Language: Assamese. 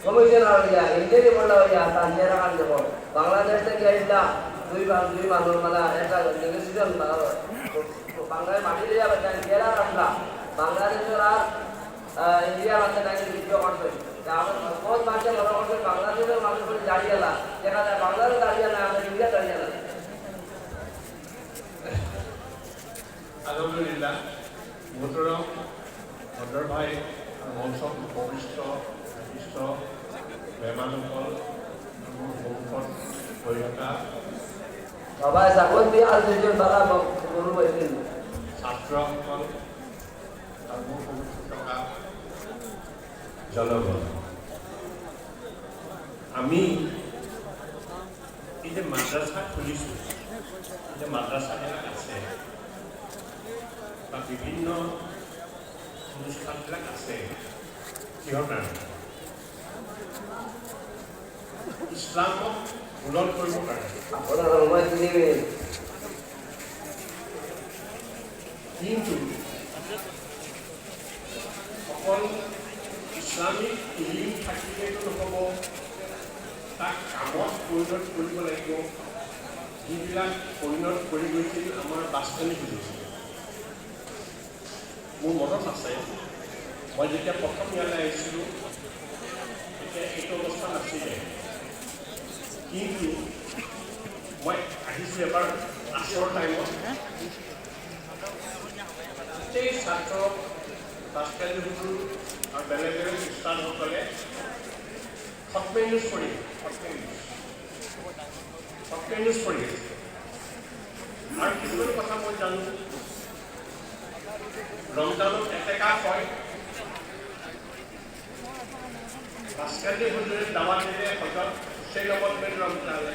কমিশনার হইয়া ইন্ডিয়ানি বললা হইয়া তার জেরা কান যাব বাংলাদেশ থেকে আইলা দুই মানুষ মানে একটা নেগোসিয়েশন বাংলাদেশ মাটি দিয়া বাচ্চা জেরা রাখলা বাংলাদেশের আর ইন্ডিয়ার মধ্যে নাকি ভিডিও করছে আমার বহুত মানুষের মনে করছে বাংলাদেশের মানুষ দাঁড়িয়ে না দেখা যায় বাংলাদেশ দাঁড়িয়ে না আমাদের ইন্ডিয়া দাঁড়িয়ে না। আলহামদুলিল্লাহ মোহতরম ভদ্ৰ ভাই মঞ্চত উপবিষ্ট মেহমানসকল মোৰ সন্মুখত হৈ থকা সবাই চাকল দিয়ে আৰ দুজন বালা গৰু বৈছিল ছাত্ৰসকল আৰু মোৰ সন্মুখত থকা জনগণ আমি এই যে মাদ্ৰাছা খুলিছোঁ এই যে মাদ্ৰাছাবিলাক আছে বা বিভিন্ন অনুষ্ঠানবিলাক আছে কিহৰ কাৰণে ইছলামক উন্নত কৰিবৰ কাৰণে আপনার সময় দিবে কিন্তু অকল ইছলামিক ইলিম থাকিলেতো নহ'ব তাক কামত পৰিণত কৰিব লাগিব যিবিলাক পৰিণত কৰি গৈছিল আমাৰ বাছখনি বুলিছিল মোৰ মনত আছে মই যেতিয়া প্ৰথম ইয়ালৈ আহিছিলোঁ তেতিয়া এইটো অৱস্থা নাছিলে কিন্তু মই আহিছোঁ এবাৰ আছৰ টাইমত গোটেই ছাত্ৰ বাছকালিবোৰ আৰু বেলেগ বেলেগ খ্ৰীষ্টানসকলে খতমে ইউজ কৰি আৰু কিছুমান কথা মই জানো ৰমজানত এটেকা হয় বাছকালি হুজুৰে দাৱাত দিলে হজৰত হুছেইন আহমদ বিন ৰমজানে